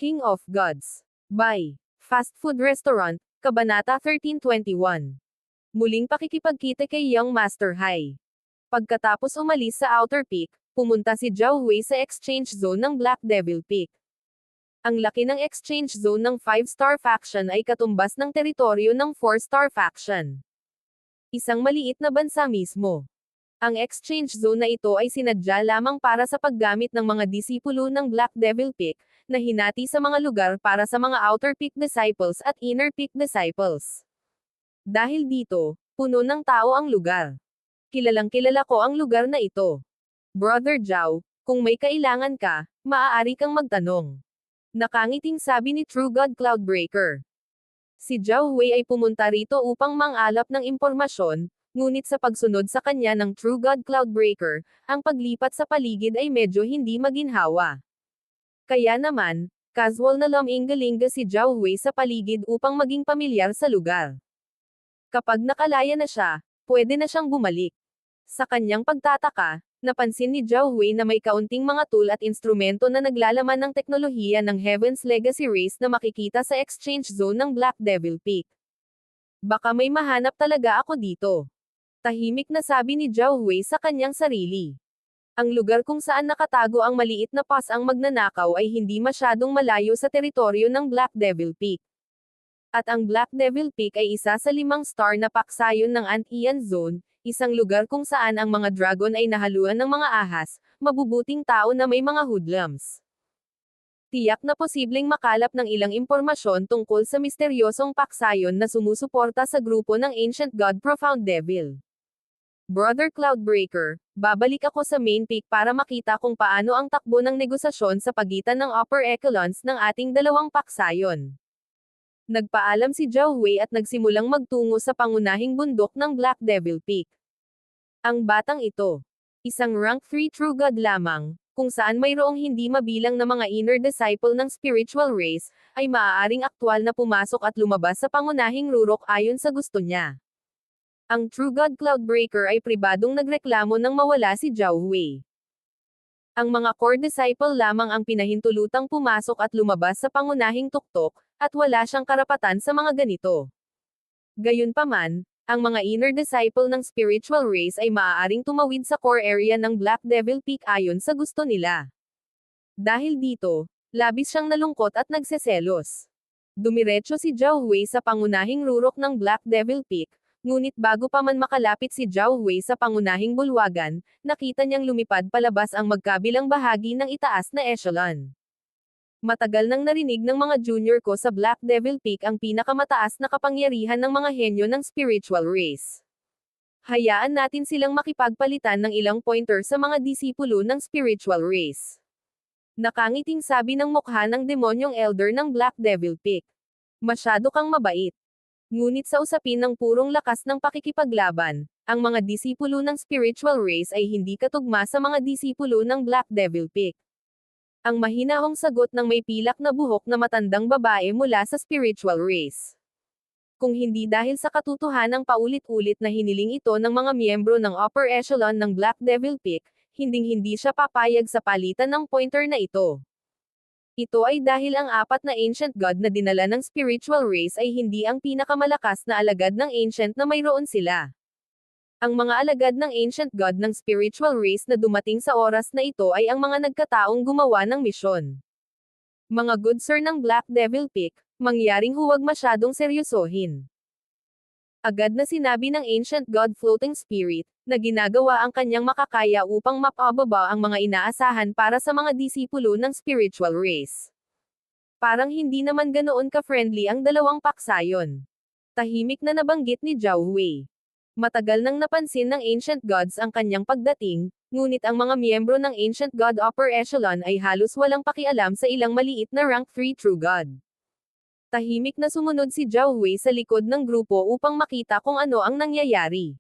King of Gods. By Fast Food Restaurant, Kabanata 1321. Muling pakikipagkita kay Young Master Hai. Pagkatapos umalis sa Outer Peak, pumunta si Zhao Wei sa exchange zone ng Black Devil Peak. Ang laki ng exchange zone ng 5-star faction ay katumbas ng teritoryo ng 4-star faction. Isang maliit na bansa mismo. Ang exchange zone na ito ay sinadya lamang para sa paggamit ng mga disipulo ng Black Devil Peak, na hinati sa mga lugar para sa mga Outer Peak Disciples at Inner Peak Disciples. Dahil dito, puno ng tao ang lugar. Kilalang kilala ko ang lugar na ito. Brother Zhao, kung may kailangan ka, maaari kang magtanong. Nakangiting sabi ni True God Cloudbreaker. Si Zhao Wei ay pumunta rito upang mangalap ng impormasyon, ngunit sa pagsunod sa kanya ng True God Cloudbreaker, ang paglipat sa paligid ay medyo hindi maginhawa. Kaya naman, casual na lumingalinga si Zhao Wei sa paligid upang maging pamilyar sa lugar. Kapag nakalaya na siya, pwede na siyang bumalik. Sa kanyang pagtataka, napansin ni Zhao Wei na may kaunting mga tool at instrumento na naglalaman ng teknolohiya ng Heaven's Legacy Race na makikita sa exchange zone ng Black Devil Peak. Baka may mahanap talaga ako dito. Tahimik na sabi ni Zhao Wei sa kanyang sarili. Ang lugar kung saan nakatago ang maliit na pass ang magnanakaw ay hindi masyadong malayo sa teritoryo ng Black Devil Peak. At ang Black Devil Peak ay isa sa 5-star na paksayon ng Antian Zone, isang lugar kung saan ang mga dragon ay nahaluan ng mga ahas, mabubuting tao na may mga hoodlums. Tiyak na posibleng makalap ng ilang impormasyon tungkol sa misteryosong paksayon na sumusuporta sa grupo ng Ancient God Profound Devil. Brother Cloudbreaker, babalik ako sa main peak para makita kung paano ang takbo ng negosasyon sa pagitan ng upper echelons ng ating dalawang paksayon. Nagpaalam si Zhao Wei at nagsimulang magtungo sa pangunahing bundok ng Black Devil Peak. Ang batang ito, isang rank 3 True God lamang, kung saan mayroong hindi mabilang na mga inner disciple ng spiritual race, ay maaaring aktwal na pumasok at lumabas sa pangunahing rurok ayon sa gusto niya. Ang True God Cloudbreaker ay pribadong nagreklamo nang mawala si Zhao Wei. Ang mga core disciple lamang ang pinahintulutang pumasok at lumabas sa pangunahing tuktok, at wala siyang karapatan sa mga ganito. Gayunpaman, ang mga inner disciple ng spiritual race ay maaaring tumawid sa core area ng Black Devil Peak ayon sa gusto nila. Dahil dito, labis siyang nalungkot at nagseselos. Dumiretso si Zhao Wei sa pangunahing rurok ng Black Devil Peak, ngunit bago pa man makalapit si Zhao Wei sa pangunahing bulwagan, nakita niyang lumipad palabas ang magkabilang bahagi ng itaas na echelon. Matagal nang narinig ng mga junior ko sa Black Devil Peak ang pinakamataas na kapangyarihan ng mga henyo ng spiritual race. Hayaan natin silang makipagpalitan ng ilang pointer sa mga disipulo ng spiritual race. Nakangiting sabi ng mukha ng demonyong elder ng Black Devil Peak. Masyado kang mabait. Ngunit sa usapin ng purong lakas ng pakikipaglaban, ang mga disipulo ng spiritual race ay hindi katugma sa mga disipulo ng Black Devil Peak. Ang mahinahong sagot ng may pilak na buhok na matandang babae mula sa spiritual race. Kung hindi dahil sa katotohanang paulit-ulit na hiniling ito ng mga miyembro ng upper echelon ng Black Devil Peak, hinding-hindi siya papayag sa palitan ng pointer na ito. Ito ay dahil ang 4 na Ancient God na dinala ng spiritual race ay hindi ang pinakamalakas na alagad ng Ancient na mayroon sila. Ang mga alagad ng Ancient God ng spiritual race na dumating sa oras na ito ay ang mga nagkataong gumawa ng misyon. Mga good sir ng Black Devil Peak, mangyaring huwag masyadong seryosohin. Agad na sinabi ng Ancient God Floating Spirit, na ginagawa ang kanyang makakaya upang mapababa ang mga inaasahan para sa mga disipulo ng spiritual race. Parang hindi naman ganoon ka-friendly ang dalawang paksayon. Tahimik na nabanggit ni Zhao Wei. Matagal nang napansin ng Ancient Gods ang kanyang pagdating, ngunit ang mga miyembro ng Ancient God Upper Echelon ay halos walang pakialam sa ilang maliit na rank 3 True God. Tahimik na sumunod si Zhao Wei sa likod ng grupo upang makita kung ano ang nangyayari.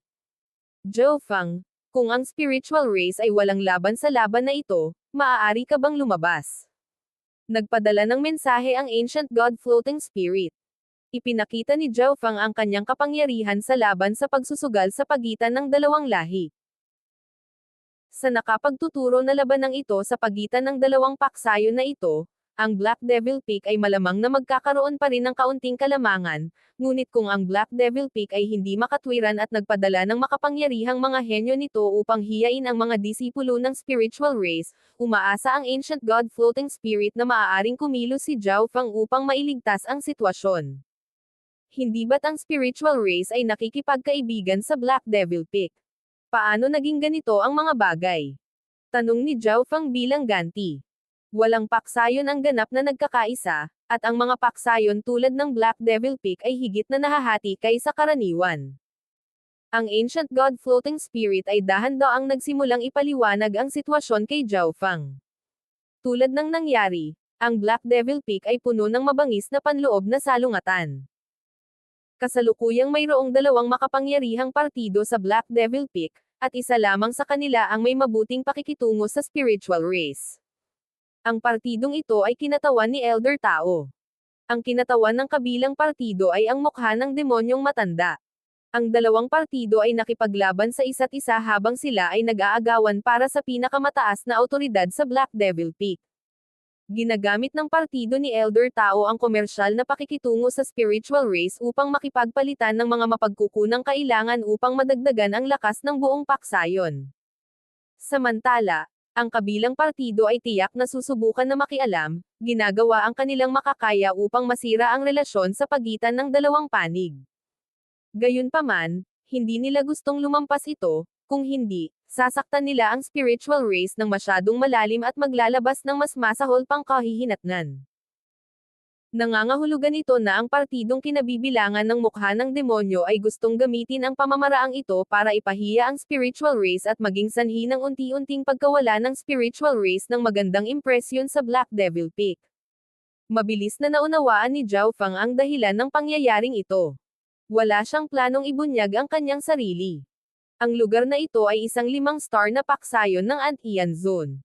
Zhou Fang, kung ang spiritual race ay walang laban sa laban na ito, maaari ka bang lumabas? Nagpadala ng mensahe ang Ancient God Floating Spirit. Ipinakita ni Zhou Fang ang kanyang kapangyarihan sa laban sa pagsusugal sa pagitan ng dalawang lahi. Sa nakapagtuturo na labanang ito sa pagitan ng dalawang paksayon na ito, ang Black Devil Peak ay malamang na magkakaroon pa rin ng kaunting kalamangan, ngunit kung ang Black Devil Peak ay hindi makatwiran at nagpadala ng makapangyarihang mga henyo nito upang hiyain ang mga disipulo ng spiritual race, umaasa ang Ancient God Floating Spirit na maaaring kumilos si Zhao Fang upang mailigtas ang sitwasyon. Hindi ba't ang spiritual race ay nakikipagkaibigan sa Black Devil Peak? Paano naging ganito ang mga bagay? Tanong ni Zhao Fang bilang ganti. Walang paksayon ang ganap na nagkakaisa, at ang mga paksayon tulad ng Black Devil Peak ay higit na nahahati kaysa karaniwan. Ang Ancient God Floating Spirit ay dahan-daang nagsimulang ipaliwanag ang sitwasyon kay Zhao Fang. Tulad ng nangyari, ang Black Devil Peak ay puno ng mabangis na panloob na salungatan. Kasalukuyang mayroong dalawang makapangyarihang partido sa Black Devil Peak, at isa lamang sa kanila ang may mabuting pakikitungo sa spiritual race. Ang partidong ito ay kinatawan ni Elder Tao. Ang kinatawan ng kabilang partido ay ang mukha ng demonyong matanda. Ang dalawang partido ay nakipaglaban sa isa't isa habang sila ay nag-aagawan para sa pinakamataas na awtoridad sa Black Devil Peak. Ginagamit ng partido ni Elder Tao ang komersyal na pakikitungo sa spiritual race upang makipagpalitan ng mga mapagkukunang kailangan upang madagdagan ang lakas ng buong paksayon. Samantala, ang kabilang partido ay tiyak na susubukan na makialam, ginagawa ang kanilang makakaya upang masira ang relasyon sa pagitan ng dalawang panig. Gayunpaman, hindi nila gustong lumampas ito, kung hindi, sasaktan nila ang spiritual race ng masyadong malalim at maglalabas ng mas masahol pang kahihinatnan. Nangangahulugan ito na ang partidong kinabibilangan ng mukha ng demonyo ay gustong gamitin ang pamamaraang ito para ipahiya ang spiritual race at maging sanhi ng unti-unting pagkawala ng spiritual race ng magandang impresyon sa Black Devil Peak. Mabilis na naunawaan ni Zhao Fang ang dahilan ng pangyayaring ito. Wala siyang planong ibunyag ang kanyang sarili. Ang lugar na ito ay isang 5-star na paksayon ng Antian Zone.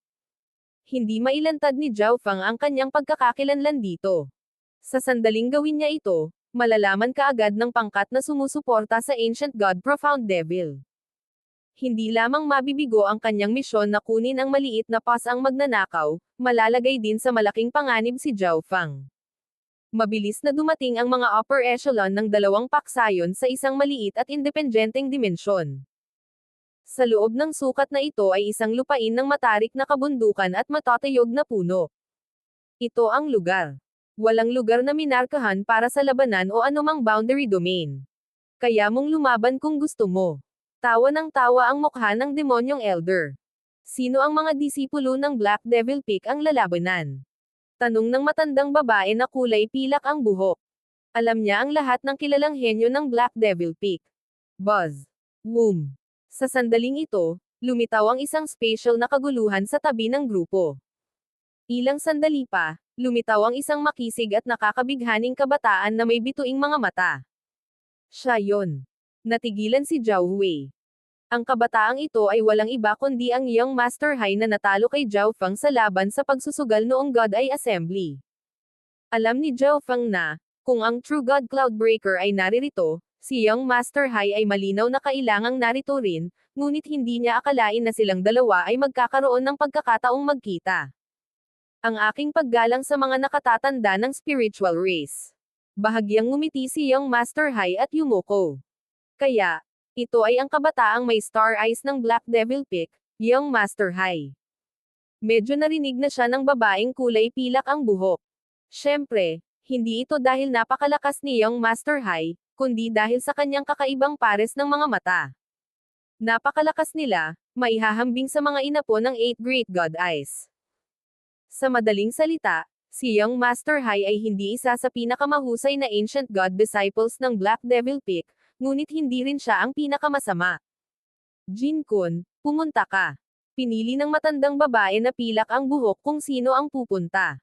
Hindi mailantad ni Zhao Fang ang kanyang pagkakakilanlan dito. Sa sandaling gawin niya ito, malalaman kaagad ng pangkat na sumusuporta sa Ancient God Profound Devil. Hindi lamang mabibigo ang kanyang misyon na kunin ang maliit na pas ang magnanakaw, malalagay din sa malaking panganib si Zhao Fang. Mabilis na dumating ang mga upper echelon ng dalawang paksayon sa isang maliit at independenteng dimensyon. Sa loob ng sukat na ito ay isang lupain ng matarik na kabundukan at matatayog na puno. Ito ang lugar. Walang lugar na minarkahan para sa labanan o anumang boundary domain. Kaya mong lumaban kung gusto mo. Tawa ng tawa ang mukha ng demonyong elder. Sino ang mga disipulo ng Black Devil Peak ang lalabanan? Tanong ng matandang babae na kulay pilak ang buhok. Alam niya ang lahat ng kilalang henyo ng Black Devil Peak. Buzz. Boom. Sa sandaling ito, lumitaw ang isang spatial na kaguluhan sa tabi ng grupo. Ilang sandali pa, lumitaw ang isang makisig at nakakabighaning kabataan na may bituing mga mata. Siya yon. Natigilan si Zhao Wei. Ang kabataang ito ay walang iba kundi ang Young Master Hai na natalo kay Zhao Fang sa laban sa pagsusugal noong God Eye Assembly. Alam ni Zhao Fang na, kung ang True God Cloudbreaker ay naririto, si Young Master Hai ay malinaw na kailangang narito rin, ngunit hindi niya akalain na silang dalawa ay magkakaroon ng pagkakataong magkita. Ang aking paggalang sa mga nakatatanda ng spiritual race. Bahagyang ngumiti si Young Master Hai at yumuko. Kaya, ito ay ang kabataang may star eyes ng Black Devil Peak, Young Master Hai. Medyo narinig na siya ng babaeng kulay pilak ang buhok. Siyempre, hindi ito dahil napakalakas ni Young Master Hai, kundi dahil sa kanyang kakaibang pares ng mga mata. Napakalakas nila, maihahambing sa mga inapo ng 8 Great God Eyes. Sa madaling salita, si Young Master Hai ay hindi isa sa pinakamahusay na Ancient God disciples ng Black Devil Peak, ngunit hindi rin siya ang pinakamasama. Jin Kun, pumunta ka. Pinili ng matandang babae na pilak ang buhok kung sino ang pupunta.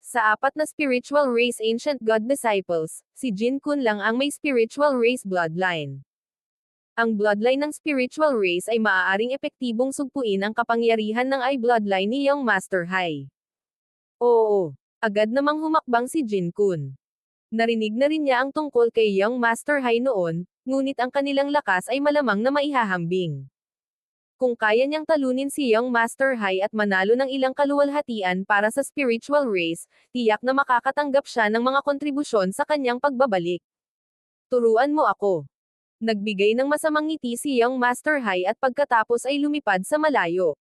Sa 4 na spiritual race Ancient God disciples, si Jin Kun lang ang may spiritual race bloodline. Ang bloodline ng spiritual race ay maaaring epektibong sugpuin ang kapangyarihan ng eye bloodline ni Young Master Hai. Oo, agad namang humakbang si Jin Kun. Narinig na rin niya ang tungkol kay Young Master Hai noon, ngunit ang kanilang lakas ay malamang na maihahambing. Kung kaya niyang talunin si Young Master Hai at manalo ng ilang kaluwalhatian para sa spiritual race, tiyak na makakatanggap siya ng mga kontribusyon sa kanyang pagbabalik. Turuan mo ako. Nagbigay ng masamang ngiti si Young Master Hai at pagkatapos ay lumipad sa malayo.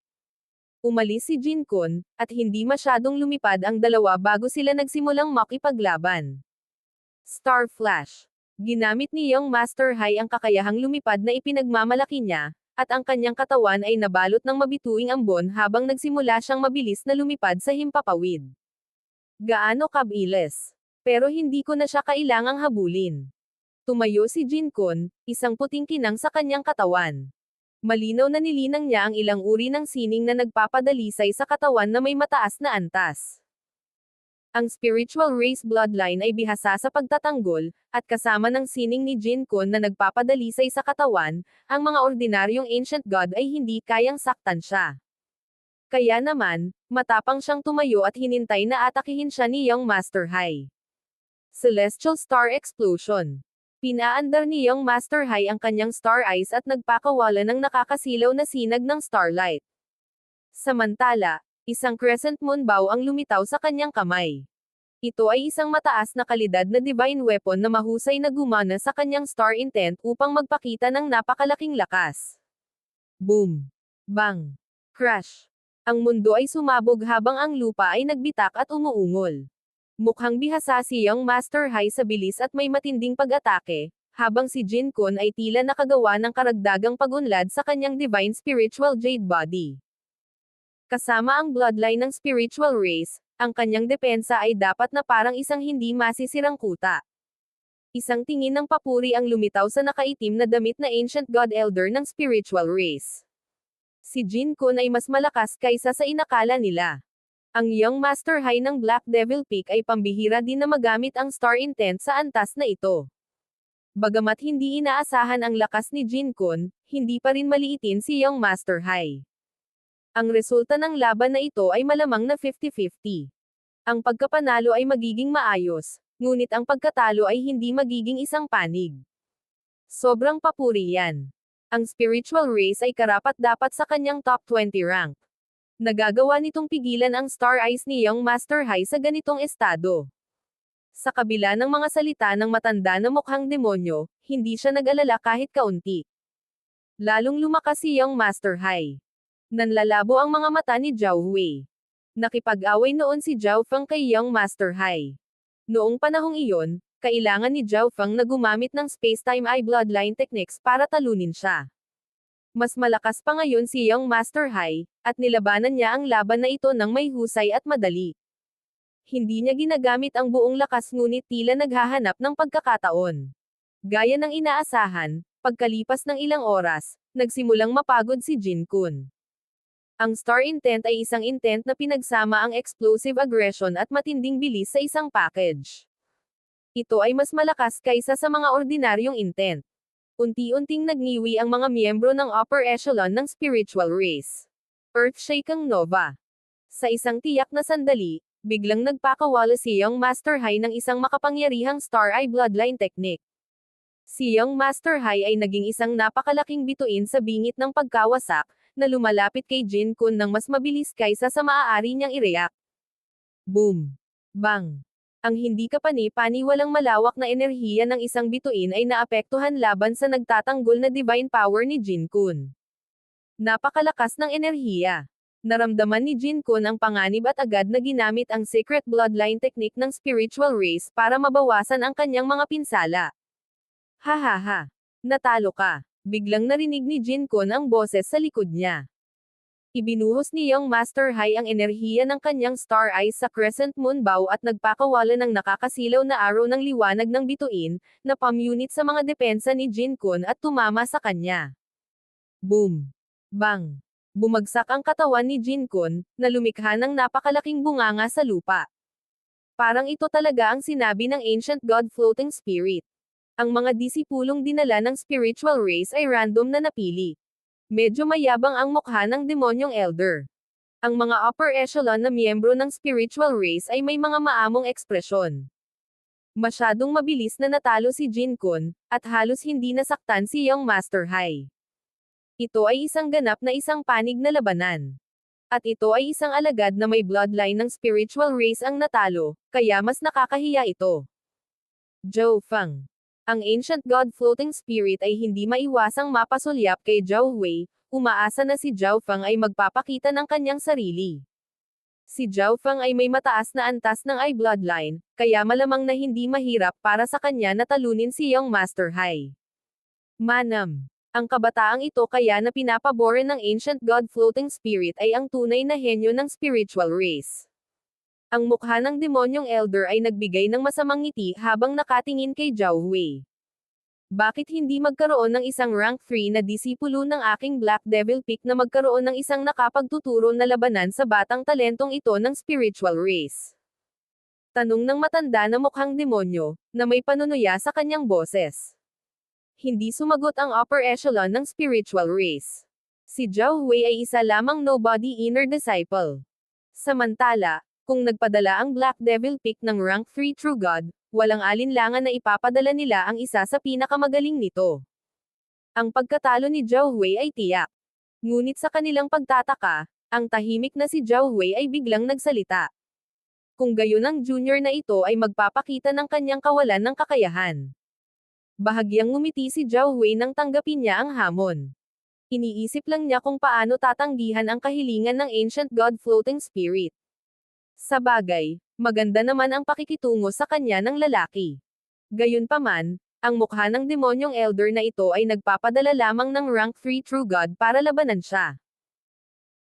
Umalis si Jin Kun, at hindi masyadong lumipad ang dalawa bago sila nagsimulang makipaglaban. Star Flash. Ginamit ni Young Master Hai ang kakayahang lumipad na ipinagmamalaki niya, at ang kanyang katawan ay nabalot ng mabituing ambon habang nagsimula siyang mabilis na lumipad sa himpapawid. Gaano kabilis. Pero hindi ko na siya kailangang habulin. Tumayo si Jin Kun, isang puting kinang sa kanyang katawan. Malinaw na nilinang niya ang ilang uri ng sining na nagpapadalisay sa katawan na may mataas na antas. Ang spiritual race bloodline ay bihasa sa pagtatanggol, at kasama ng sining ni Jin Kun na nagpapadalisay sa katawan, ang mga ordinaryong ancient god ay hindi kayang saktan siya. Kaya naman, matapang siyang tumayo at hinintay na atakihin siya ni Young Master Hai. Celestial Star Explosion. Pinaandar ni Young Master Hai ang kanyang star eyes at nagpakawala ng nakakasilaw na sinag ng starlight. Samantala, isang crescent moon bow ang lumitaw sa kanyang kamay. Ito ay isang mataas na kalidad na divine weapon na mahusay na gumana sa kanyang star intent upang magpakita ng napakalaking lakas. Boom! Bang! Crash! Ang mundo ay sumabog habang ang lupa ay nagbitak at umuungol. Mukhang bihasa si Young Master Hai sa bilis at may matinding pag-atake, habang si Jin Kun ay tila nakagawa ng karagdagang pag-unlad sa kanyang divine spiritual jade body. Kasama ang bloodline ng spiritual race, ang kanyang depensa ay dapat na parang isang hindi masisirang kuta. Isang tingin ng papuri ang lumitaw sa nakaitim na damit na ancient god elder ng spiritual race. Si Jin Kun ay mas malakas kaysa sa inakala nila. Ang Young Master Hai ng Black Devil Peak ay pambihira din na magamit ang star intent sa antas na ito. Bagamat hindi inaasahan ang lakas ni Jin Kun, hindi pa rin maliitin si Young Master Hai. Ang resulta ng laban na ito ay malamang na 50-50. Ang pagkapanalo ay magiging maayos, ngunit ang pagkatalo ay hindi magiging isang panig. Sobrang papuri yan. Ang spiritual race ay karapat-dapat sa kanyang top 20 rank. Nagagawa nitong pigilan ang star eyes ni Young Master Hai sa ganitong estado. Sa kabila ng mga salita ng matanda na mukhang demonyo, hindi siya nag-alala kahit kaunti. Lalong lumakas si Young Master Hai. Nanlalabo ang mga mata ni Zhao Hui. Nakipag-away noon si Zhao Feng kay Young Master Hai. Noong panahong iyon, kailangan ni Zhao Feng na gumamit ng space-time eye bloodline techniques para talunin siya. Mas malakas pa ngayon si Young Master Hai, at nilabanan niya ang laban na ito ng may husay at madali. Hindi niya ginagamit ang buong lakas ngunit tila naghahanap ng pagkakataon. Gaya ng inaasahan, pagkalipas ng ilang oras, nagsimulang mapagod si Jin Kun. Ang star intent ay isang intent na pinagsama ang explosive aggression at matinding bilis sa isang package. Ito ay mas malakas kaysa sa mga ordinaryong intent. Unti-unting nagniwi ang mga miyembro ng upper echelon ng spiritual race. Earthshaking Nova. Sa isang tiyak na sandali, biglang nagpakawala si Young Master Hai ng isang makapangyarihang Star Eye Bloodline technique. Si Young Master Hai ay naging isang napakalaking bituin sa bingit ng pagkawasak, na lumalapit kay Jin Kun ng mas mabilis kaysa sa maaari niyang i-react. Boom! Bang! Ang hindi kapani-paniwalang malawak na enerhiya ng isang bituin ay naapektuhan laban sa nagtatanggol na divine power ni Jin Kun. Napakalakas ng enerhiya. Naramdaman ni Jin Kun ang panganib at agad na ginamit ang secret bloodline technique ng spiritual race para mabawasan ang kanyang mga pinsala. Hahaha! Natalo ka! Biglang narinig ni Jin Kun ang boses sa likod niya. Ibinuhos ni Young Master Hai ang enerhiya ng kanyang star eyes sa crescent moon bow at nagpakawala ng nakakasilaw na araw ng liwanag ng bituin, na pamunit sa mga depensa ni Jin Kun at tumama sa kanya. Boom! Bang! Bumagsak ang katawan ni Jin Kun, na lumikha ng napakalaking bunganga sa lupa. Parang ito talaga ang sinabi ng ancient god floating spirit. Ang mga disipulong dinala ng spiritual race ay random na napili. Medyo mayabang ang mukha ng demonyong elder. Ang mga upper echelon na miyembro ng spiritual race ay may mga maamong ekspresyon. Masyadong mabilis na natalo si Jin Kun, at halos hindi nasaktan si Young Master Hai. Ito ay isang ganap na isang panig na labanan. At ito ay isang alagad na may bloodline ng spiritual race ang natalo, kaya mas nakakahiya ito. Zhou Feng. Ang ancient god floating spirit ay hindi maiwasang mapasulyap kay Zhao Wei, umaasa na si Zhao Feng ay magpapakita ng kanyang sarili. Si Zhao Feng ay may mataas na antas ng I bloodline, kaya malamang na hindi mahirap para sa kanya na talunin si Young Master Hai. Manam. Ang kabataang ito kaya na pinapaboran ng ancient god floating spirit ay ang tunay na henyo ng spiritual race. Ang mukha ng demonyong elder ay nagbigay ng masamang ngiti habang nakatingin kay Zhao Wei. Bakit hindi magkaroon ng isang rank 3 na disipulo ng aking Black Devil Peak na magkaroon ng isang nakapagtuturo na labanan sa batang talentong ito ng spiritual race? Tanong ng matanda na mukhang demonyo, na may panunuya sa kanyang boses. Hindi sumagot ang upper echelon ng spiritual race. Si Zhao Wei ay isa lamang nobody inner disciple. Samantala, kung nagpadala ang Black Devil Peak ng rank 3 True God, walang alinlangan na ipapadala nila ang isa sa pinakamagaling nito. Ang pagkatalo ni Zhao Wei ay tiyak. Ngunit sa kanilang pagtataka, ang tahimik na si Zhao Wei ay biglang nagsalita. Kung gayon ang junior na ito ay magpapakita ng kanyang kawalan ng kakayahan. Bahagyang ngumiti si Zhao Wei nang tanggapin niya ang hamon. Iniisip lang niya kung paano tatanggihan ang kahilingan ng ancient god floating spirit. Sa bagay, maganda naman ang pakikitungo sa kanya ng lalaki. Gayunpaman, ang mukha ng demonyong elder na ito ay nagpapadala lamang ng rank 3 True God para labanan siya.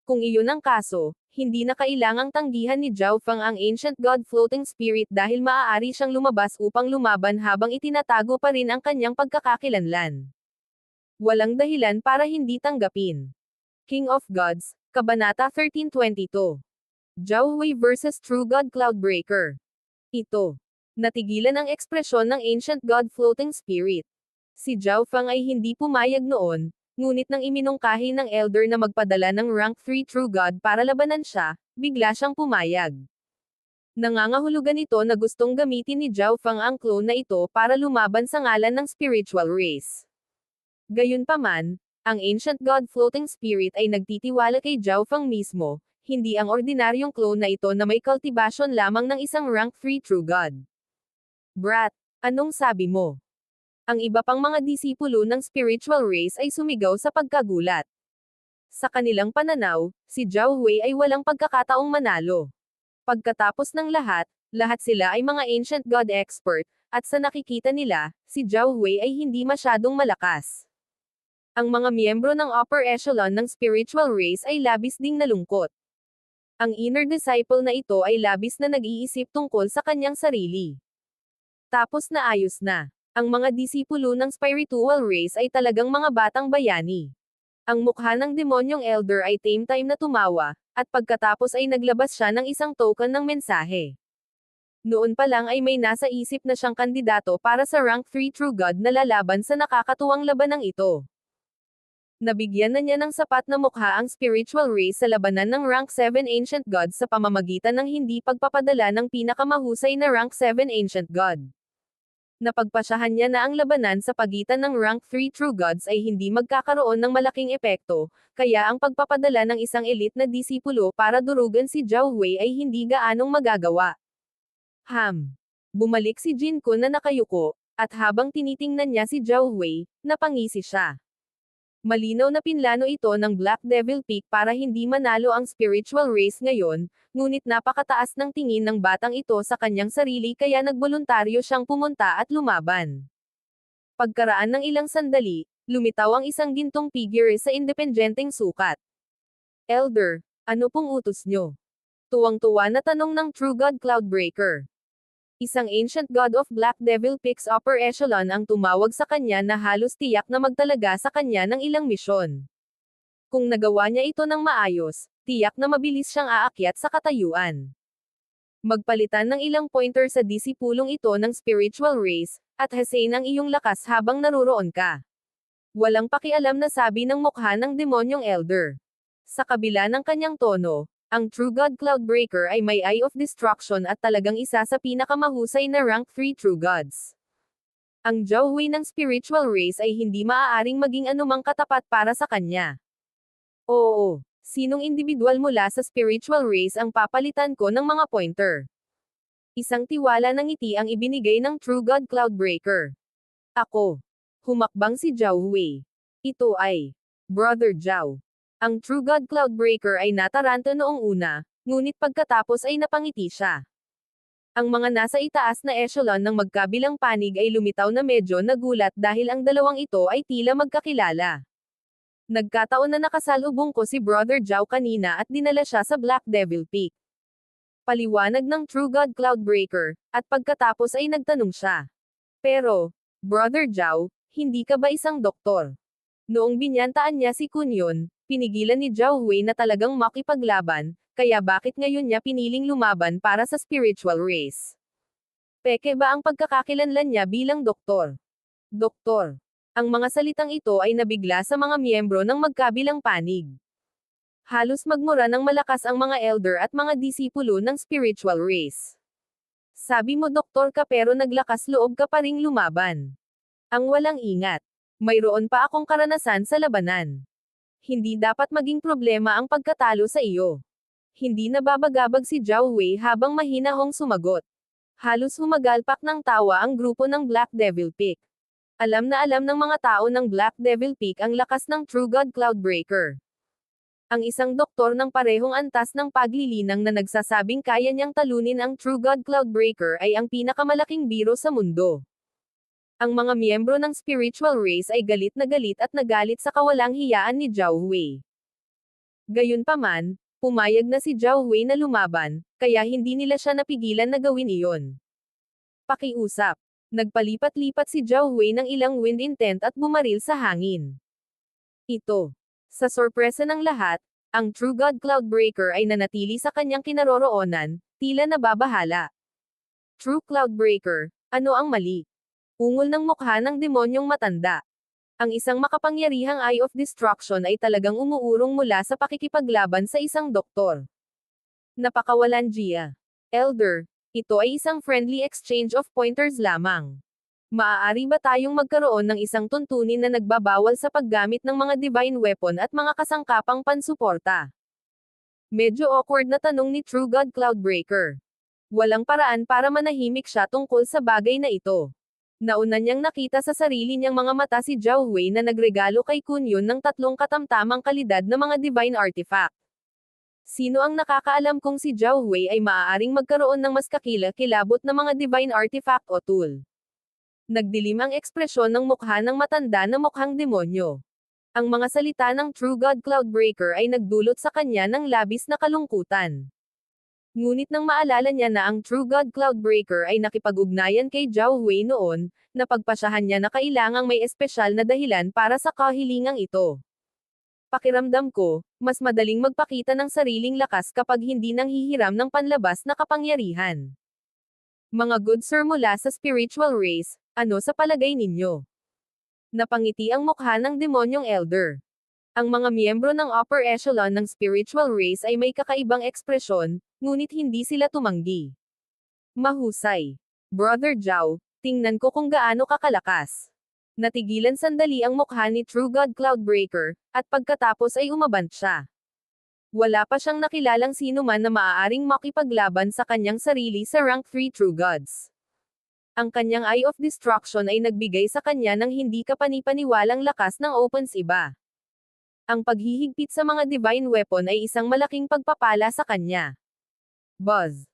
Kung iyon ang kaso, hindi na kailangang tanggihan ni Zhao Feng ang ancient god floating spirit dahil maaari siyang lumabas upang lumaban habang itinatago pa rin ang kanyang pagkakakilanlan. Walang dahilan para hindi tanggapin. King of Gods, Kabanata 1322. Zhao Wei vs True God Cloudbreaker. Ito. Natigilan ang ekspresyon ng ancient god floating spirit. Si Zhao Feng ay hindi pumayag noon, ngunit nang iminungkahi ng elder na magpadala ng rank 3 True God para labanan siya, bigla siyang pumayag. Nangangahulugan ito na gustong gamitin ni Zhao Feng ang clone na ito para lumaban sa ngalan ng spiritual race. Gayunpaman, ang ancient god floating spirit ay nagtitiwala kay Zhao Feng mismo, hindi ang ordinaryong clone na ito na may cultivation lamang ng isang rank 3 True God. Brat, anong sabi mo? Ang iba pang mga disipulo ng spiritual race ay sumigaw sa pagkagulat. Sa kanilang pananaw, si Zhao Wei ay walang pagkakataong manalo. Pagkatapos ng lahat sila ay mga ancient god expert, at sa nakikita nila, si Zhao Wei ay hindi masyadong malakas. Ang mga miyembro ng upper echelon ng spiritual race ay labis ding nalungkot. Ang inner disciple na ito ay labis na nag-iisip tungkol sa kanyang sarili. Tapos na ayos na. Ang mga disipulo ng spiritual race ay talagang mga batang bayani. Ang mukha ng demonyong elder ay time na tumawa, at pagkatapos ay naglabas siya ng isang token ng mensahe. Noon pa lang ay may nasa isip na siyang kandidato para sa rank 3 True God na lalaban sa nakakatuwang labanang ito. Nabigyan na niya ng sapat na mukha ang spiritual race sa labanan ng rank 7 Ancient God sa pamamagitan ng hindi pagpapadala ng pinakamahusay na rank 7 Ancient God. Napagpasyahan niya na ang labanan sa pagitan ng rank 3 True Gods ay hindi magkakaroon ng malaking epekto, kaya ang pagpapadala ng isang elite na disipulo para durugan si Zhao Wei ay hindi gaanong magagawa. Bumalik si Jin Kun na nakayuko, at habang tinitingnan niya si Zhao Wei, napangisi siya. Malinaw na pinlano ito ng Black Devil Peak para hindi manalo ang spiritual race ngayon, ngunit napakataas ng tingin ng batang ito sa kanyang sarili kaya nagboluntaryo siyang pumunta at lumaban. Pagkaraan ng ilang sandali, lumitaw ang isang gintong figure sa independenteng sukat. Elder, ano pong utos nyo? Tuwang-tuwa na tanong ng True God Cloudbreaker. Isang ancient god of Black Devil Peak's upper echelon ang tumawag sa kanya na halos tiyak na magtalaga sa kanya ng ilang misyon. Kung nagawa niya ito ng maayos, tiyak na mabilis siyang aakyat sa katayuan. Magpalitan ng ilang pointer sa disipulong ito ng spiritual race, at hasain ang iyong lakas habang naruroon ka. Walang pakialam na sabi ng mukha ng demonyong elder. Sa kabila ng kanyang tono, ang True God Cloudbreaker ay may Eye of Destruction at talagang isa sa pinakamahusay na rank 3 True Gods. Ang Zhao ng spiritual race ay hindi maaaring maging anumang katapat para sa kanya. Oo, sinong individual mula sa spiritual race ang papalitan ko ng mga pointer? Isang tiwala ng ngiti ang ibinigay ng True God Cloudbreaker. Ako. Humakbang si Zhao Hui. Ito ay Brother Zhao. Ang True God Cloudbreaker ay nataranta noong una, ngunit pagkatapos ay napangiti siya. Ang mga nasa itaas na echelon ng magkabilang panig ay lumitaw na medyo nagulat dahil ang dalawang ito ay tila magkakilala. Nagkataon na nakasalubong ko si Brother Zhao kanina at dinala siya sa Black Devil Peak. Paliwanag ng True God Cloudbreaker, at pagkatapos ay nagtanong siya. Pero, Brother Zhao, hindi ka ba isang doktor? Noong binyantaan niya si Kunyon, pinigilan ni Zhao Hui na talagang makipaglaban, kaya bakit ngayon niya piniling lumaban para sa spiritual race? Peke ba ang pagkakakilanlan niya bilang doktor? Doktor. Ang mga salitang ito ay nabigla sa mga miyembro ng magkabilang panig. Halos magmura ng malakas ang mga elder at mga disipulo ng spiritual race. Sabi mo doktor ka pero naglakas loob ka pa ring lumaban. Ang walang ingat. Mayroon pa akong karanasan sa labanan. Hindi dapat maging problema ang pagkatalo sa iyo. Hindi nababagabag si Zhao Hui habang mahinahong sumagot. Halos humagalpak ng tawa ang grupo ng Black Devil Peak. Alam na alam ng mga tao ng Black Devil Peak ang lakas ng True God Cloudbreaker. Ang isang doktor ng parehong antas ng paglilinang na nagsasabing kaya niyang talunin ang True God Cloudbreaker ay ang pinakamalaking biro sa mundo. Ang mga miyembro ng spiritual race ay galit na galit at nagalit sa kawalang hiyaan ni Zhao Hui. Gayunpaman, pumayag na si Zhao Hui na lumaban, kaya hindi nila siya napigilan na gawin iyon. Pakiusap. Nagpalipat-lipat si Zhao Hui ng ilang wind intent at bumaril sa hangin. Ito. Sa sorpresa ng lahat, ang True God Cloudbreaker ay nanatili sa kanyang kinaroroonan, tila nababahala. True Cloudbreaker, ano ang mali? Ungol ng mukha ng demonyong matanda. Ang isang makapangyarihang Eye of Destruction ay talagang umuurong mula sa pakikipaglaban sa isang doktor. Napakawalanjiya. Elder, ito ay isang friendly exchange of pointers lamang. Maaari ba tayong magkaroon ng isang tuntunin na nagbabawal sa paggamit ng mga divine weapon at mga kasangkapang pansuporta? Medyo awkward na tanong ni True God Cloudbreaker. Walang paraan para manahimik siya tungkol sa bagay na ito. Nauna niyang nakita sa sarili niyang mga mata si Zhao Hui na nagregalo kay Kunyon ng 3 katamtamang kalidad na mga divine artifact. Sino ang nakakaalam kung si Zhao Hui ay maaaring magkaroon ng mas kakilakilabot na mga divine artifact o tool? Nagdilim ang ekspresyon ng mukha ng matanda na mukhang demonyo. Ang mga salita ng True God Cloudbreaker ay nagdulot sa kanya ng labis na kalungkutan. Ngunit nang maalala niya na ang True God Cloudbreaker ay nakipag-ugnayan kay Zhao Hui noon, napagpasyahan niya na kailangang may espesyal na dahilan para sa kahilingang ito. Pakiramdam ko, mas madaling magpakita ng sariling lakas kapag hindi nanghihiram ng panlabas na kapangyarihan. Mga good sir mula sa spiritual race, ano sa palagay ninyo? Napangiti ang mukha ng demonyong elder. Ang mga miyembro ng upper echelon ng spiritual race ay may kakaibang ekspresyon, ngunit hindi sila tumanggi. Mahusay. Brother Zhao, tingnan ko kung gaano kakalakas. Natigilan sandali ang mukha ni True God Cloudbreaker, at pagkatapos ay umabant siya. Wala pa siyang nakilalang sino man na maaaring makipaglaban sa kanyang sarili sa rank 3 True Gods. Ang kanyang Eye of Destruction ay nagbigay sa kanya ng hindi kapanipaniwalang lakas ng opens iba. Ang paghihigpit sa mga divine weapon ay isang malaking pagpapala sa kanya. Buzz.